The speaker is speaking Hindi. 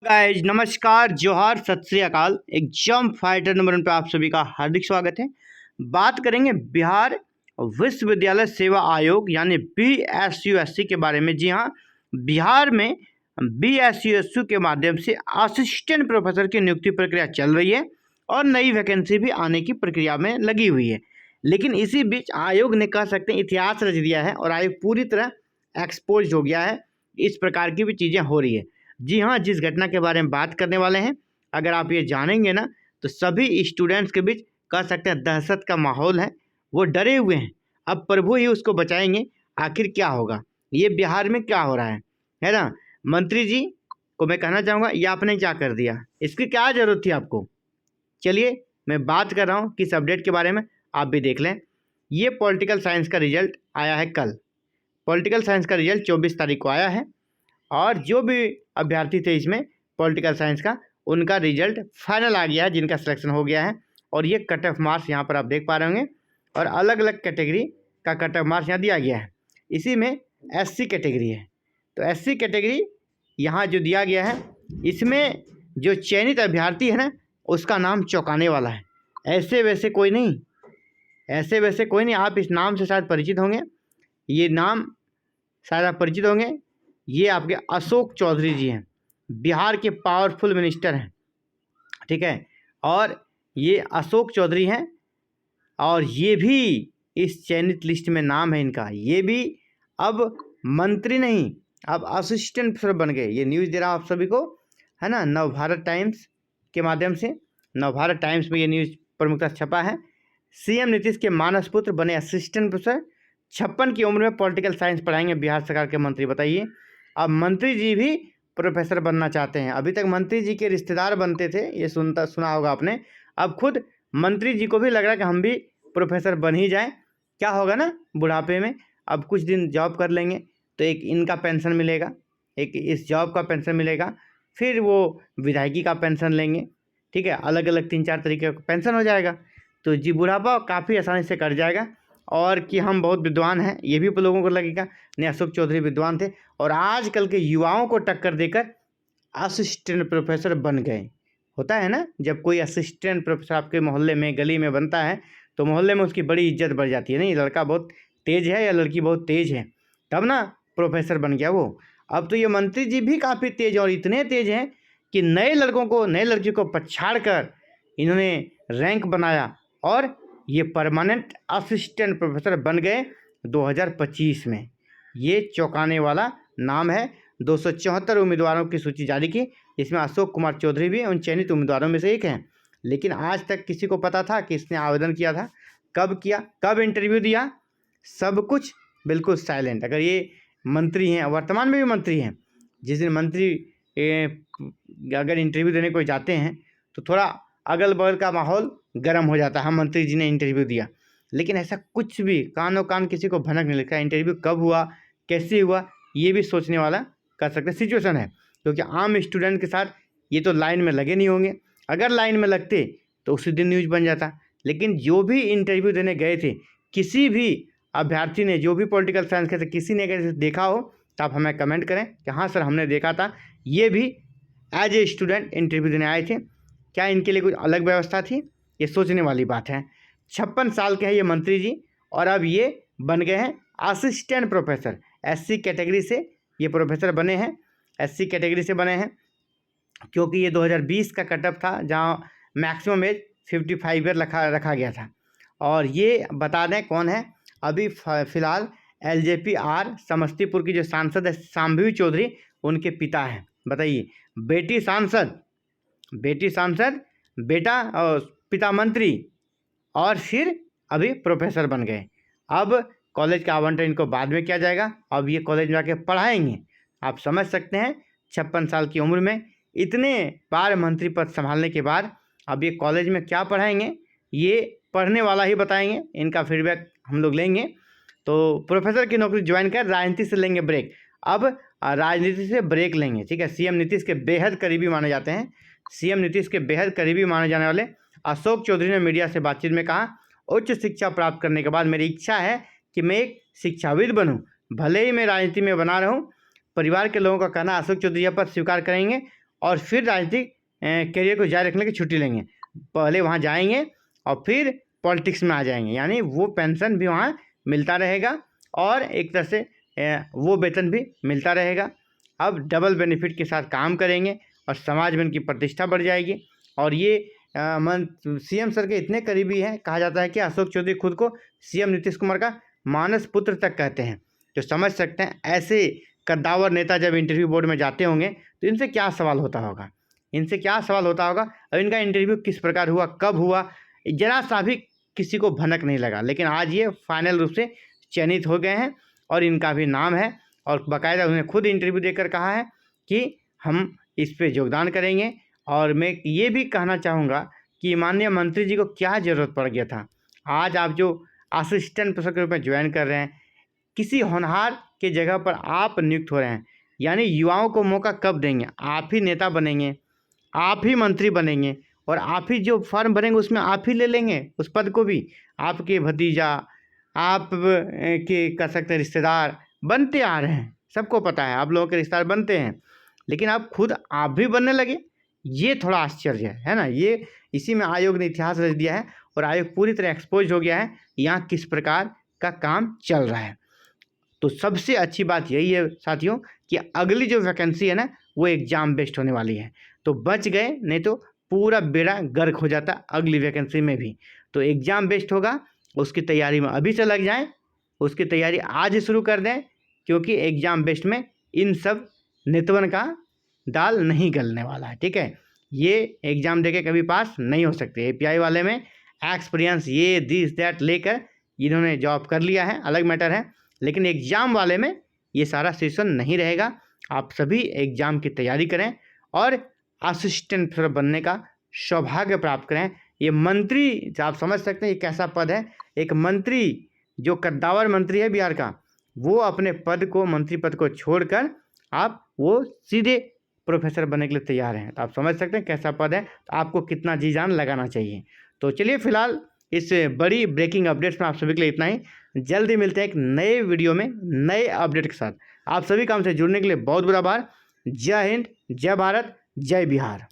गाइज नमस्कार, जोहार, सत श्री अकाल। एग्जाम फाइटर नंबर 1 पे आप सभी का हार्दिक स्वागत है। बात करेंगे बिहार विश्वविद्यालय सेवा आयोग यानी BSUSC के बारे में। जी हाँ, बिहार में BSUSC के माध्यम से असिस्टेंट प्रोफेसर की नियुक्ति प्रक्रिया चल रही है और नई वैकेंसी भी आने की प्रक्रिया में लगी हुई है। लेकिन इसी बीच आयोग ने कह सकते हैं इतिहास रच दिया है और आयोग पूरी तरह एक्सपोज हो गया है। इस प्रकार की भी चीज़ें हो रही है। जी हाँ, जिस घटना के बारे में बात करने वाले हैं, अगर आप ये जानेंगे ना तो सभी स्टूडेंट्स के बीच कह सकते हैं दहशत का माहौल है। वो डरे हुए हैं, अब प्रभु ही उसको बचाएंगे। आखिर क्या होगा, ये बिहार में क्या हो रहा है ना। मंत्री जी को मैं कहना चाहूँगा ये आपने क्या कर दिया, इसकी क्या ज़रूरत थी आपको। चलिए मैं बात कर रहा हूँ किस अपडेट के बारे में, आप भी देख लें। ये पॉलिटिकल साइंस का रिजल्ट आया है कल। पॉलिटिकल साइंस का रिजल्ट 24 तारीख को आया है और जो भी अभ्यर्थी थे इसमें पॉलिटिकल साइंस का, उनका रिजल्ट फाइनल आ गया है, जिनका सिलेक्शन हो गया है। और ये कट ऑफ मार्क्स यहाँ पर आप देख पा रहे होंगे और अलग अलग कैटेगरी का कट ऑफ मार्क्स यहाँ दिया गया है। इसी में SC कैटेगरी है, तो SC कैटेगरी यहाँ जो दिया गया है, इसमें जो चयनित अभ्यर्थी है ना उसका नाम चौंकाने वाला है। ऐसे वैसे कोई नहीं, आप इस नाम से शायद परिचित होंगे। ये नाम शायद आप परिचित होंगे। ये आपके अशोक चौधरी जी हैं, बिहार के पावरफुल मिनिस्टर हैं, ठीक है। और ये अशोक चौधरी हैं और ये भी इस चयनित लिस्ट में नाम है इनका। ये भी अब मंत्री नहीं, अब असिस्टेंट प्रोफेसर बन गए। ये न्यूज़ दे रहा हूँ आप सभी को, है ना, नवभारत टाइम्स के माध्यम से। नवभारत टाइम्स में ये न्यूज़ प्रमुखता छपा है। CM नीतीश के मानस पुत्र बने असिस्टेंट प्रोफेसर, 56 की उम्र में पॉलिटिकल साइंस पढ़ाएंगे बिहार सरकार के मंत्री। बताइए, अब मंत्री जी भी प्रोफेसर बनना चाहते हैं। अभी तक मंत्री जी के रिश्तेदार बनते थे, ये सुना होगा आपने। अब खुद मंत्री जी को भी लग रहा है कि हम भी प्रोफेसर बन ही जाएं। क्या होगा ना, बुढ़ापे में अब कुछ दिन जॉब कर लेंगे तो एक इनका पेंशन मिलेगा, एक इस जॉब का पेंशन मिलेगा, फिर वो विधायकी का पेंशन लेंगे, ठीक है। अलग अलग 3-4 तरीके का पेंशन हो जाएगा, तो जी बुढ़ापा काफ़ी आसानी से कट जाएगा। और कि हम बहुत विद्वान हैं ये भी लोगों को लगेगा। नहीं, अशोक चौधरी विद्वान थे और आजकल के युवाओं को टक्कर देकर असिस्टेंट प्रोफेसर बन गए। होता है ना, जब कोई असिस्टेंट प्रोफेसर आपके मोहल्ले में गली में बनता है तो मोहल्ले में उसकी बड़ी इज्जत बढ़ जाती है। नहीं, लड़का बहुत तेज है या लड़की बहुत तेज है, तब ना प्रोफेसर बन गया वो। अब तो ये मंत्री जी भी काफ़ी तेज और इतने तेज हैं कि नए लड़कियों को पछाड़ कर इन्होंने रैंक बनाया और ये परमानेंट असिस्टेंट प्रोफेसर बन गए 2025 में। ये चौंकाने वाला नाम है। 274 उम्मीदवारों की सूची जारी की, इसमें अशोक कुमार चौधरी भी उन चयनित उम्मीदवारों में से एक हैं। लेकिन आज तक किसी को पता था कि इसने आवेदन किया था, कब किया, कब इंटरव्यू दिया, सब कुछ बिल्कुल साइलेंट। अगर ये मंत्री हैं, वर्तमान में भी मंत्री हैं, जिस दिन मंत्री अगर इंटरव्यू देने को जाते हैं तो थोड़ा अगल बगल का माहौल गर्म हो जाता है। हम मंत्री जी ने इंटरव्यू दिया, लेकिन ऐसा कुछ भी कानो कान किसी को भनक नहीं लगता। इंटरव्यू कब हुआ, कैसे हुआ, ये भी सोचने वाला कर सकते सिचुएशन है। क्योंकि आम स्टूडेंट के साथ ये तो लाइन में लगे नहीं होंगे। अगर लाइन में लगते तो उसी दिन न्यूज़ बन जाता। लेकिन जो भी इंटरव्यू देने गए थे, किसी भी अभ्यर्थी ने, जो भी पॉलिटिकल साइंस के थे, किसी ने अगर देखा हो तो आप हमें कमेंट करें कि हाँ सर हमने देखा था, ये भी एज ए स्टूडेंट इंटरव्यू देने आए थे। क्या इनके लिए कुछ अलग व्यवस्था थी, ये सोचने वाली बात है। 56 साल के हैं ये मंत्री जी और अब ये बन गए हैं असिस्टेंट प्रोफेसर। SC कैटेगरी से ये प्रोफेसर बने हैं, SC कैटेगरी से बने हैं क्योंकि ये 2020 का कटअप था जहाँ मैक्सिमम एज 55 ईयर रखा गया था। और ये बता दें कौन है, अभी फ़िलहाल LJP-R समस्तीपुर की जो सांसद है शांभवी चौधरी, उनके पिता हैं। बताइए, बेटी सांसद, बेटा और पिता मंत्री और फिर अभी प्रोफेसर बन गए। अब कॉलेज का आवंटन इनको बाद में किया जाएगा, अब ये कॉलेज में जाके पढ़ाएंगे। आप समझ सकते हैं 56 साल की उम्र में इतने बार मंत्री पद संभालने के बाद अब ये कॉलेज में क्या पढ़ाएंगे, ये पढ़ने वाला ही बताएंगे। इनका फीडबैक हम लोग लेंगे। तो प्रोफेसर की नौकरी ज्वाइन कर राजनीति से लेंगे ब्रेक। अब राजनीति से ब्रेक लेंगे, ठीक है। CM नीतीश के बेहद करीबी माने जाते हैं, CM नीतीश के बेहद करीबी माने जाने वाले अशोक चौधरी ने मीडिया से बातचीत में कहा, उच्च शिक्षा प्राप्त करने के बाद मेरी इच्छा है कि मैं एक शिक्षाविद बनूं, भले ही मैं राजनीति में बना रहूं। परिवार के लोगों का कहना अशोक चौधरी यह पद स्वीकार करेंगे और फिर राजनीतिक करियर को जारी रखने की छुट्टी लेंगे। पहले वहाँ जाएंगे और फिर पॉलिटिक्स में आ जाएंगे, यानी वो पेंशन भी वहाँ मिलता रहेगा और एक तरह से वो वेतन भी मिलता रहेगा। अब डबल बेनिफिट के साथ काम करेंगे और समाज में इनकी प्रतिष्ठा बढ़ जाएगी। और ये सीएम सर के इतने करीबी हैं, कहा जाता है कि अशोक चौधरी खुद को सीएम नीतीश कुमार का मानस पुत्र तक कहते हैं। तो समझ सकते हैं ऐसे कद्दावर नेता जब इंटरव्यू बोर्ड में जाते होंगे तो इनसे क्या सवाल होता होगा, और इनका इंटरव्यू किस प्रकार हुआ, कब हुआ, जरा सा भी किसी को भनक नहीं लगा। लेकिन आज ये फाइनल रूप से चयनित हो गए हैं और इनका भी नाम है और बाकायदा उन्होंने खुद इंटरव्यू देकर कहा है कि हम इस पे योगदान करेंगे। और मैं ये भी कहना चाहूँगा कि माननीय मंत्री जी को क्या ज़रूरत पड़ गया था। आज आप जो असिस्टेंट प्रोफेसर के रूप में ज्वाइन कर रहे हैं, किसी होनहार के जगह पर आप नियुक्त हो रहे हैं, यानी युवाओं को मौका कब देंगे। आप ही नेता बनेंगे, आप ही मंत्री बनेंगे और आप ही जो फॉर्म भरेंगे उसमें आप ही ले लेंगे उस पद को भी। आपके भतीजा, आप के कह सकते हैं रिश्तेदार बनते आ रहे हैं, सबको पता है आप लोगों के रिश्तेदार बनते हैं, लेकिन आप भी बनने लगे। ये थोड़ा आश्चर्य है ना। ये इसी में आयोग ने इतिहास रच दिया है और आयोग पूरी तरह एक्सपोज हो गया है यहाँ किस प्रकार का काम चल रहा है। तो सबसे अच्छी बात यही है साथियों कि अगली जो वैकेंसी है ना वो एग्ज़ाम बेस्ड होने वाली है, तो बच गए, नहीं तो पूरा बेड़ा गर्क हो जाता अगली वैकेंसी में भी। तो एग्ज़ाम बेस्ड होगा, उसकी तैयारी में अभी से लग जाएं, उसकी तैयारी आज ही शुरू कर दें, क्योंकि एग्ज़ाम बेस्ड में इन सब नेतवन का दाल नहीं गलने वाला है। ठीक है, ये एग्ज़ाम देके कभी पास नहीं हो सकते। एपीआई वाले में एक्सपीरियंस ये दिस दैट लेकर इन्होंने जॉब कर लिया है, अलग मैटर है, लेकिन एग्ज़ाम वाले में ये सारा सेशन नहीं रहेगा। आप सभी एग्ज़ाम की तैयारी करें और असिस्टेंट प्रोफेसर बनने का सौभाग्य प्राप्त करें। ये मंत्री, आप समझ सकते हैं ये कैसा पद है। एक मंत्री जो कद्दावर मंत्री है बिहार का, वो अपने पद को, मंत्री पद को छोड़कर आप वो सीधे प्रोफेसर बनने के लिए तैयार हैं। तो आप समझ सकते हैं कैसा पद है, तो आपको कितना जी जान लगाना चाहिए। तो चलिए फिलहाल इस बड़ी ब्रेकिंग अपडेट्स में आप सभी के लिए इतना ही। जल्दी मिलते हैं एक नए वीडियो में नए अपडेट के साथ। आप सभी काम से जुड़ने के लिए बहुत बहुत आभार। जय हिंद, जय भारत, जय बिहार।